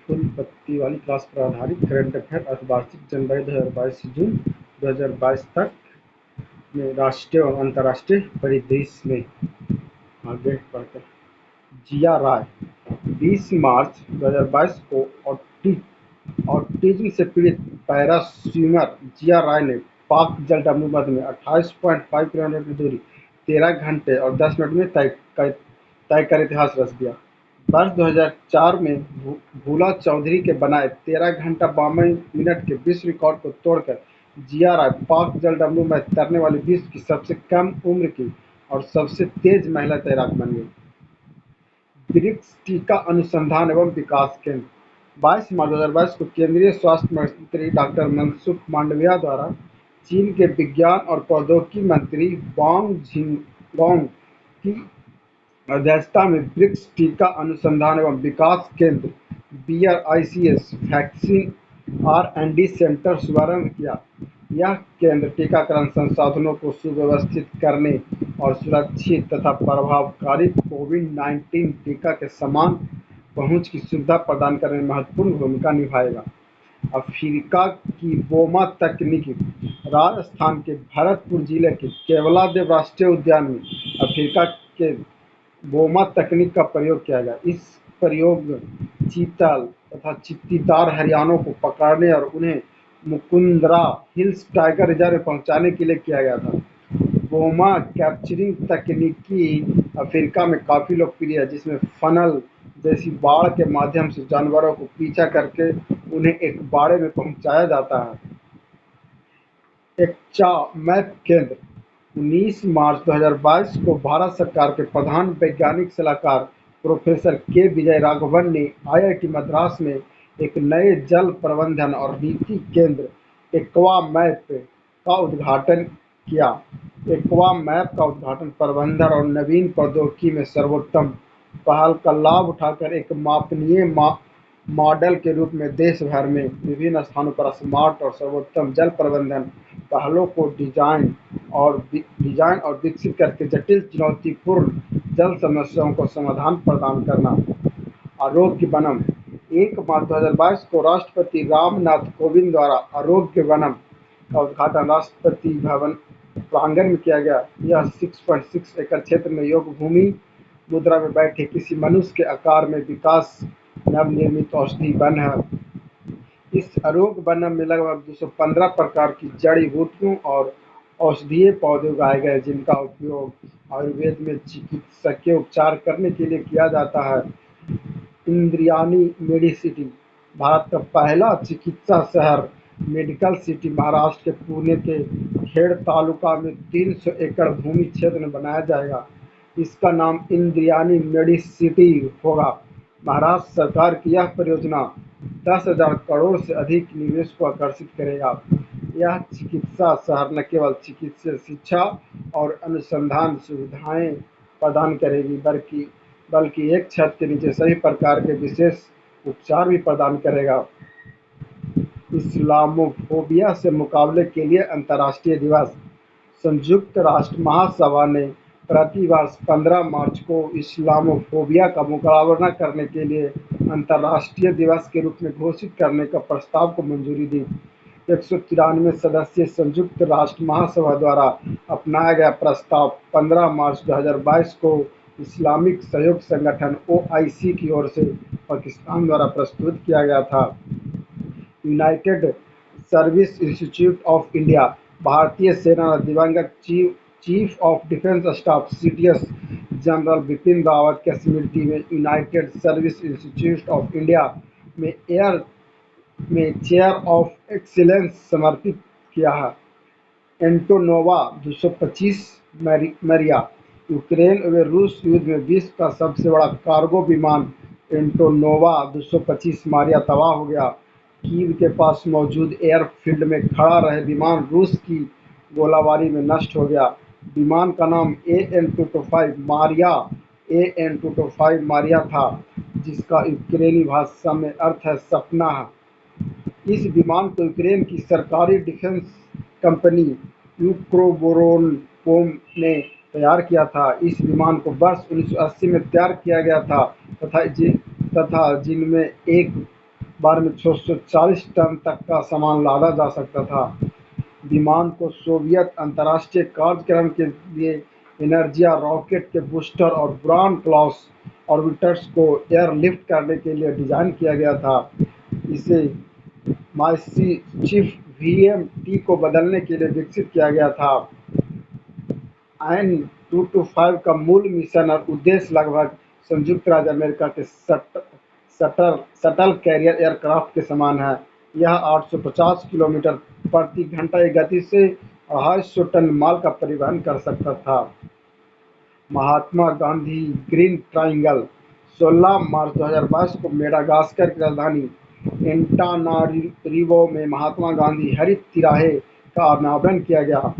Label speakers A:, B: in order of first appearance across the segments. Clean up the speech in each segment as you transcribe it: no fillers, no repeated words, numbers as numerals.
A: फूल पत्ती वाली क्लास पर आधारित करंट अफेयर अर्धवार्षिक जनवरी 2022 से जून 2022 तक में राष्ट्रीय और अंतर्राष्ट्रीय परिदृश्य में। आगे बढ़ते हैं। जिया राय 20 मार्च 2022 को ऑटिज्म से पीड़ित पैरा स्विमर जिया राय ने पाक जल डब्ल्यूमध में 28.5 किलोमीटर की दूरी 13 घंटे और 10 मिनट में तय कर इतिहास रच दिया। वर्ष 2004 में भूला चौधरी के बनाए 13 घंटा 52 मिनट के विश्व रिकॉर्ड को तोड़कर जिया राय पाक जल डब्ल्यू में तैरने वाली विश्व की सबसे कम उम्र की और सबसे तेज महिला तैराक बन गई। ब्रिक्स टीका अनुसंधान एवं विकास केंद्र 22 मार्च 2022 को केंद्रीय स्वास्थ्य मंत्री डॉक्टर मनसुख मांडविया द्वारा चीन के विज्ञान और प्रौद्योगिकी मंत्री वांग झिंगोंग की अध्यक्षता में ब्रिक्स टीका अनुसंधान एवं विकास केंद्र BRICS वैक्सीन R&D सेंटर शुभारंभ किया। यह केंद्र टीकाकरण संसाधनों को सुव्यवस्थित करने और सुरक्षित तथा प्रभावकारी कोविड-19 टीका के समान पहुंच की सुविधा प्रदान करने में महत्वपूर्ण भूमिका निभाएगा। अफ्रीका की बोमा तकनीक राजस्थान के भरतपुर जिले के केवलादेव राष्ट्रीय उद्यान में अफ्रीका के बोमा तकनीक का प्रयोग किया गया। इस प्रयोग चीतल तथा चीत्तीदार हरियाणों को पकड़ने और उन्हें मुकुंदरा हिल्स टाइगर रिजर्व में पहुंचाने के लिए किया गया था। बोमा कैप्चरिंग तकनीकी अफ्रीका में काफी लोकप्रिय है, जिसमें फनल जैसी बाड़ के माध्यम से जानवरों को पीछा करके उन्हें एक बाड़े में पहुंचाया जाता है। एक्चा मैप केंद्र 19 मार्च 2022 को भारत सरकार के प्रधान वैज्ञानिक सलाहकार प्रोफेसर के विजय राघवन ने IIT मद्रास में एक नए जल प्रबंधन और नीति केंद्र एक्वा मैप का उद्घाटन किया। एक्वा मैप का उद्घाटन प्रबंधन और नवीन प्रौद्योगिकी में सर्वोत्तम पहल का लाभ उठाकर एक मापनीय मॉडल के रूप में देश भर में विभिन्न स्थानों पर स्मार्ट और सर्वोत्तम जल प्रबंधन पहलों को डिजाइन और विकसित करके जटिल चुनौतीपूर्ण जल समस्याओं को समाधान प्रदान करना। आरोग्य वनम 1 मार्च 2022 को राष्ट्रपति रामनाथ कोविंद द्वारा आरोग्य वनम का उद्घाटन राष्ट्रपति भवन प्रांगण में किया गया। यह 6.6 एकड़ क्षेत्र में योग भूमि मुद्रा में बैठे किसी मनुष्य के आकार में विकास नवनिर्मित औषधि वन है। इस आरोग्य वनम में लगभग 215 प्रकार की जड़ी बूटियों और औषधीय पौधे उगाए गए, जिनका उपयोग आयुर्वेद में चिकित्सकीय उपचार करने के लिए किया जाता है। इंद्रियानी मेडिसिटी भारत का पहला चिकित्सा शहर मेडिकल सिटी महाराष्ट्र के पुणे के खेड़ तालुका में 300 एकड़ भूमि क्षेत्र में बनाया जाएगा। इसका नाम इंद्रियानी मेडिसिटी होगा। महाराष्ट्र सरकार की यह परियोजना 10,000 करोड़ से अधिक निवेश को आकर्षित करेगा। यह चिकित्सा शहर न केवल चिकित्सा शिक्षा और अनुसंधान सुविधाएं प्रदान करेगी, बल्कि एक छत के नीचे सभी प्रकार के विशेष उपचार भी प्रदान करेगा। इस्लामोफोबिया से मुकाबले के लिए अंतर्राष्ट्रीय दिवस संयुक्त राष्ट्र महासभा ने प्रति वर्ष 15 मार्च को इस्लामोफोबिया का मुकाबला करने के लिए अंतर्राष्ट्रीय दिवस के रूप में घोषित करने का प्रस्ताव को मंजूरी दी। 193 सदस्यीय संयुक्त राष्ट्र महासभा द्वारा अपनाया गया प्रस्ताव 15 मार्च 2022 को इस्लामिक सहयोग संगठन OIC की ओर से पाकिस्तान द्वारा प्रस्तुत किया गया था। United service institute of India भारतीय सेना दिवंगत chief of defence staff CDS general Bipin Rawat के स्मृति में United service institute of India में चेयर ऑफ एक्सीलेंस समर्पित किया है। एंटोनोवा 225 मरिया यूक्रेन व रूस युद्ध में विश्व का सबसे बड़ा कार्गो विमान एंटोनोवा 225 मारिया तबाह हो गया। कीव के पास मौजूद एयरफील्ड में खड़ा रहे विमान रूस की गोलाबारी में नष्ट हो गया। विमान का नाम AN-225 मारिया था, जिसका यूक्रेनी भाषा में अर्थ है सपना है। इस विमान को यूक्रेन की सरकारी डिफेंस कंपनी यूक्रोबोरोनकोम ने तैयार किया था। इस विमान को वर्ष 1980 में तैयार किया गया था तथा जिनमें एक बार में 640 टन तक का सामान लादा जा सकता था। विमान को सोवियत अंतर्राष्ट्रीय कार्यक्रम के लिए एनर्जिया रॉकेट के बूस्टर और ब्राउन क्लॉस ऑर्बिटर्स को एयरलिफ्ट करने के लिए डिजाइन किया गया था। इसे माइक्रोचिप वीएमटी को बदलने के लिए विकसित किया गया था। N225 का मूल मिशन और उद्देश्य लगभग संयुक्त राज्य अमेरिका के शटल कैरियर एयरक्राफ्ट के समान है। यह 850 किलोमीटर प्रति घंटा की गति से 250 टन माल का परिवहन कर सकता था। महात्मा गांधी ग्रीन ट्रायंगल 16 मार्च 2022 को मेडागास्कर की राजधानी एंटानारिवो में महात्मा गांधी हरित तिराहे का अनावरण किया गया।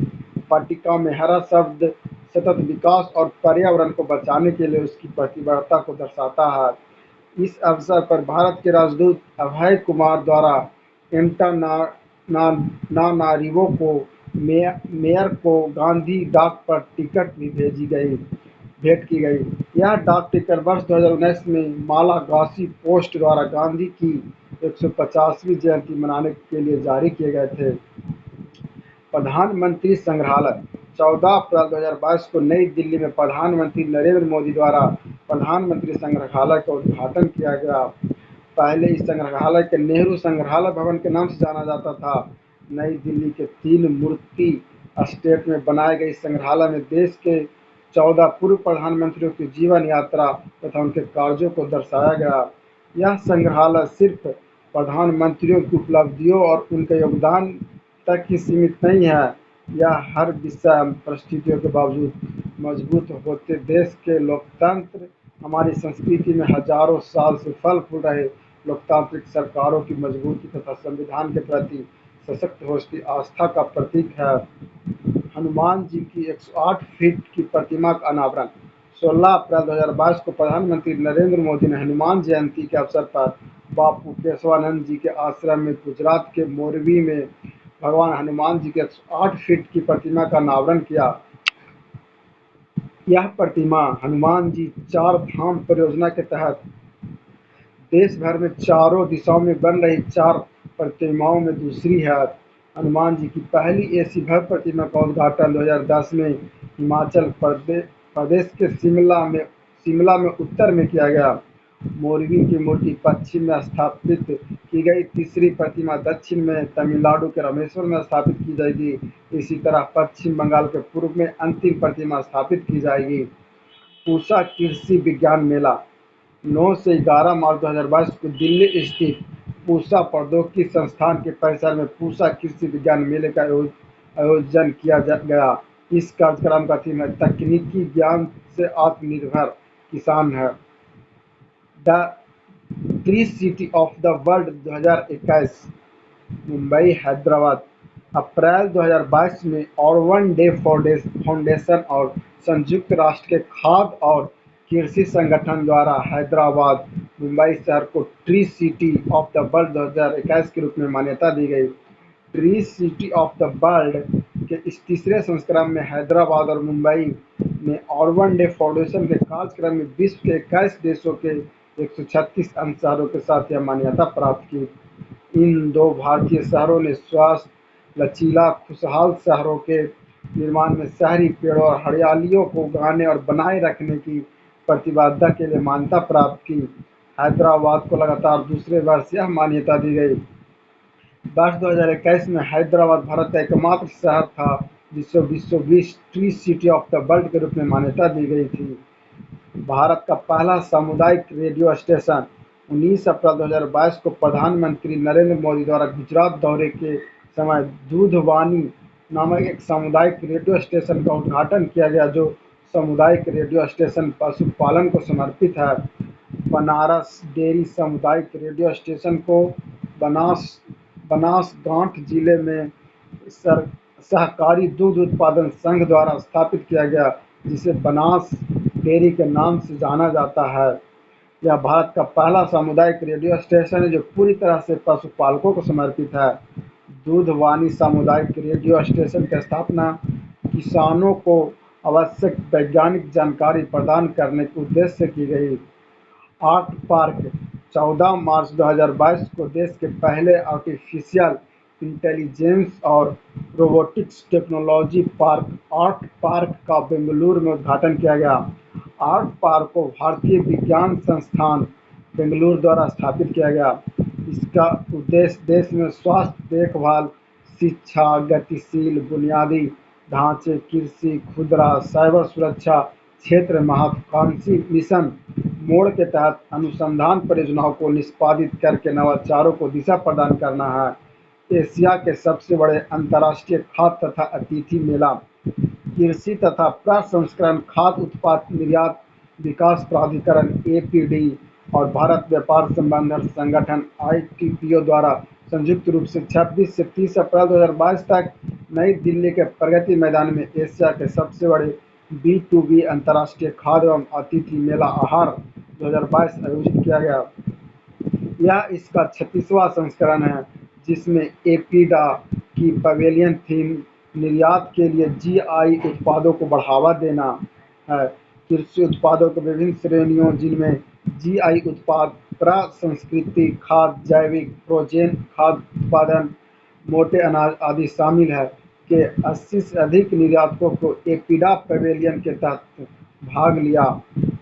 A: पट्टिका में हरा शब्द सतत विकास और पर्यावरण को बचाने के लिए उसकी प्रतिबद्धता को दर्शाता है। इस अवसर पर भारत के राजदूत अभय कुमार द्वारा एंटानारिवो को मेयर को गांधी डाक पर टिकट भी भेंट की गई। यह डाक टिकट वर्ष 2019 में मालागासी पोस्ट द्वारा गांधी की 150वीं जयंती मनाने के लिए जारी किए गए थे। प्रधानमंत्री संग्रहालय 14 अप्रैल 2022 को नई दिल्ली में प्रधानमंत्री नरेंद्र मोदी द्वारा प्रधानमंत्री संग्रहालय का उद्घाटन किया गया। पहले इस संग्रहालय के नेहरू संग्रहालय भवन के नाम से जाना जाता था। नई दिल्ली के 3 मूर्ति एस्टेट में बनाए गए इस संग्रहालय में देश के 14 पूर्व प्रधानमंत्रियों की जीवन यात्रा तथा उनके कार्यों को दर्शाया गया। यह संग्रहालय सिर्फ प्रधानमंत्रियों की उपलब्धियों और उनके योगदान तक ही सीमित नहीं है, यह हर विषय परिस्थितियों के बावजूद मजबूत होते देश के लोकतंत्र, हमारी संस्कृति में हजारों साल से फल फूल रहे लोकतांत्रिक सरकारों की मजबूती तथा संविधान के प्रति सशक्त होती आस्था का प्रतीक है। हनुमान जी की 108 फीट की प्रतिमा का अनावरण 16 अप्रैल 2022 को प्रधानमंत्री नरेंद्र मोदी ने हनुमान जयंती के अवसर पर बापू केशवानंद जी के आश्रम में गुजरात के मोरबी में भगवान हनुमान जी के 108 फीट की प्रतिमा का अनावरण किया। यह प्रतिमा हनुमान जी 4 धाम परियोजना के तहत देश भर में चारों दिशाओं में बन रही 4 प्रतिमाओं में दूसरी है। हनुमान जी की पहली ऐसी भव्य प्रतिमा का उद्घाटन 2010 में हिमाचल प्रदेश के शिमला में उत्तर में किया गया। मोरबी की मूर्ति पश्चिम में स्थापित की गई, तीसरी प्रतिमा दक्षिण में तमिलनाडु के रामेश्वरम में स्थापित की जाएगी। इसी तरह पश्चिम बंगाल के पूर्व में अंतिम प्रतिमा स्थापित की जाएगी। पूसा कृषि विज्ञान मेला 9 से 11 मार्च 2022 को दिल्ली स्थित पूसा प्रौद्योगिकी संस्थान के परिसर में पूसा कृषि विज्ञान मेले का आयोजन किया गया। इस कार्यक्रम का थीम है तकनीकी ज्ञान से आत्मनिर्भर किसान है। The tree city of the world 2021 Mumbai Hyderabad April 2022 में ऑरवन डे फाउंडेशन और संयुक्त राष्ट्र के खाद्य और कृषि संगठन द्वारा हैदराबाद मुंबई शहर को tree city of the world 2021 के रूप में मान्यता दी गई। Tree city of the world के इस तीसरे संस्करण में हैदराबाद और मुंबई ने ऑरवन डे फाउंडेशन के कार्यक्रम में विश्व के 21 देशों के 136 अन्य शहरों के साथ यह मान्यता प्राप्त की। इन 2 भारतीय शहरों ने स्वस्थ, लचीला, खुशहाल शहरों के निर्माण में शहरी पेड़ों और हरियालियों को उगाने और बनाए रखने की प्रतिबद्धता के लिए मान्यता प्राप्त की। हैदराबाद को लगातार दूसरे वर्ष यह मान्यता दी गई। वर्ष 2021 में हैदराबाद भारत का एकमात्र शहर था जिसे विश्व 20 tree city of the world के रूप में मान्यता दी गई थी। भारत का पहला सामुदायिक रेडियो स्टेशन 19 अप्रैल 2022 को प्रधानमंत्री नरेंद्र मोदी द्वारा गुजरात दौरे के समय दूधवानी नामक एक सामुदायिक रेडियो स्टेशन का उद्घाटन किया गया, जो सामुदायिक रेडियो स्टेशन पशुपालन को समर्पित है। बनारस डेयरी सामुदायिक रेडियो स्टेशन को बनासकांठा जिले में सहकारी दूध उत्पादन संघ द्वारा स्थापित किया गया, जिसे बनास डेयरी के नाम से जाना जाता है। यह भारत का पहला सामुदायिक रेडियो स्टेशन है जो पूरी तरह से पशुपालकों को समर्पित है। दूधवानी सामुदायिक रेडियो स्टेशन की स्थापना किसानों को आवश्यक वैज्ञानिक जानकारी प्रदान करने के उद्देश्य से की गई। आर्ट पार्क 14 मार्च 2022 को देश के पहले आर्टिफिशियल इंटेलिजेंस और robotics technology park art park का बेंगलुरु में उद्घाटन किया गया। आर्ट पार्क को भारतीय विज्ञान संस्थान बेंगलुरु द्वारा स्थापित किया गया। इसका उद्देश्य देश में स्वास्थ्य देखभाल, शिक्षा, गतिशील बुनियादी ढांचे, कृषि, खुदरा, साइबर सुरक्षा क्षेत्र महत्वाकांक्षी मिशन मोड के तहत अनुसंधान परियोजनाओं को निष्पादित करके नवाचारों को दिशा प्रदान करना है। एशिया के सबसे बड़े अंतर्राष्ट्रीय खाद्य तथा अतिथि मेला, कृषि तथा प्रसंस्करण खाद्य उत्पाद निर्यात विकास प्राधिकरण (एपीडी) और भारत व्यापार संवर्धन संगठन (आईटीपीओ) द्वारा संयुक्त रूप से 26 से 30 अप्रैल 2022 तक नई दिल्ली के प्रगति मैदान में एशिया के सबसे बड़े B2B अंतर्राष्ट्रीय खाद्य एवं अतिथि मेला आहार 2022 आयोजित किया गया। यह इसका 36वां संस्करण है, जिसमें एपीडा की पवेलियन थीम निर्यात के लिए जीआई उत्पादों को बढ़ावा देना है। कृषि उत्पादों की विभिन्न श्रेणियों, जिनमें जीआई उत्पाद, प्रसंस्कृत खाद्य, जैविक, फ्रोजेन खाद्य उत्पादन, मोटे अनाज आदि शामिल है, के 80 से अधिक निर्यातकों को एपीडा पवेलियन के तहत भाग लिया।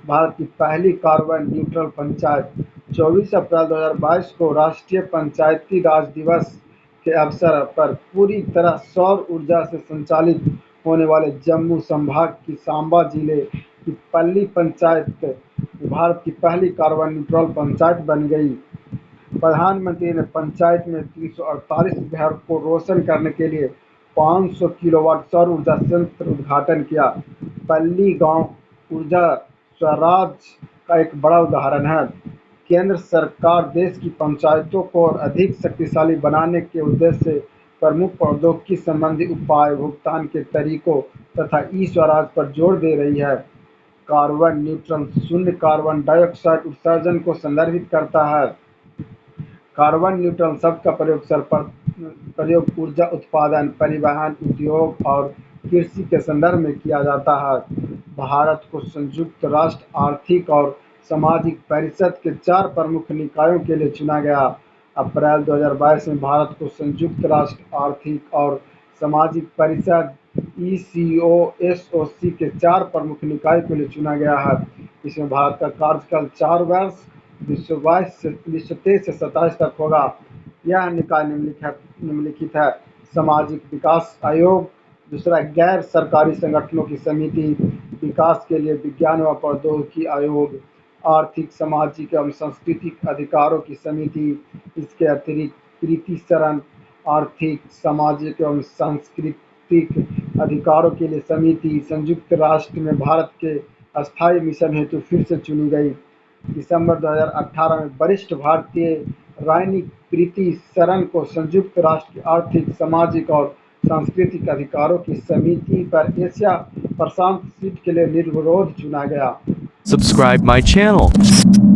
A: भारत की पहली कार्बन न्यूट्रल पंचायत 24 अप्रैल 2022 को राष्ट्रीय पंचायती राज दिवस के अवसर पर पूरी तरह सौर ऊर्जा से संचालित होने वाले जम्मू संभाग की सांबा जिले की पल्ली पंचायत भारत की पहली कार्बन न्यूट्रल पंचायत बन गई। प्रधानमंत्री ने पंचायत में 348 घर को रोशन करने के लिए 500 किलोवाट सौर ऊर्जा संयंत्र उद्घाटन किया। पल्ली गांव ऊर्जा स्वराज का एक बड़ा उदाहरण है। केंद्र सरकार देश की पंचायतों को और अधिक शक्तिशाली बनाने के उद्देश्य से प्रमुख प्रौद्योगिकी संबंधी उपाय, भुगतान के तरीकों तथा ई-स्वराज पर जोर दे रही है। कार्बन न्यूट्रल शून्य कार्बन डाइऑक्साइड उत्सर्जन को संदर्भित करता है। कार्बन न्यूट्रल शब्द का प्रयोग ऊर्जा उत्पादन, परिवहन, उद्योग और कृषि के संदर्भ में किया जाता है। भारत को संयुक्त राष्ट्र आर्थिक और सामाजिक परिषद के 4 प्रमुख निकायों के लिए चुना गया। अप्रैल 2022 में भारत को संयुक्त राष्ट्र आर्थिक और सामाजिक परिषद (ECOSOC) के 4 प्रमुख निकायों के लिए चुना गया है। इसमें भारत का कार्यकाल 4 वर्ष 2023 से 27 तक होगा। यह निकाय निम्नलिखित है: सामाजिक विकास आयोग, दूसरा गैर सरकारी संगठनों की समिति, विकास के लिए विज्ञान व प्रौद्योगिकी आयोग, आर्थिक, सामाजिक एवं सांस्कृतिक अधिकारों की समिति। इसके अतिरिक्त कृति शरण, आर्थिक, सामाजिक एवं सांस्कृतिक अधिकारों के लिए समिति संयुक्त राष्ट्र में भारत के अस्थायी मिशन हेतु फिर से चुनी गई। दिसंबर 2018 में वरिष्ठ भारतीय राजनीतिक कृति शरण को संयुक्त राष्ट्र की आर्थिक, सामाजिक और सांस्कृतिक अधिकारों की समिति पर एशिया प्रशांत सीट के लिए निर्विरोध चुना गया।
B: Subscribe my channel.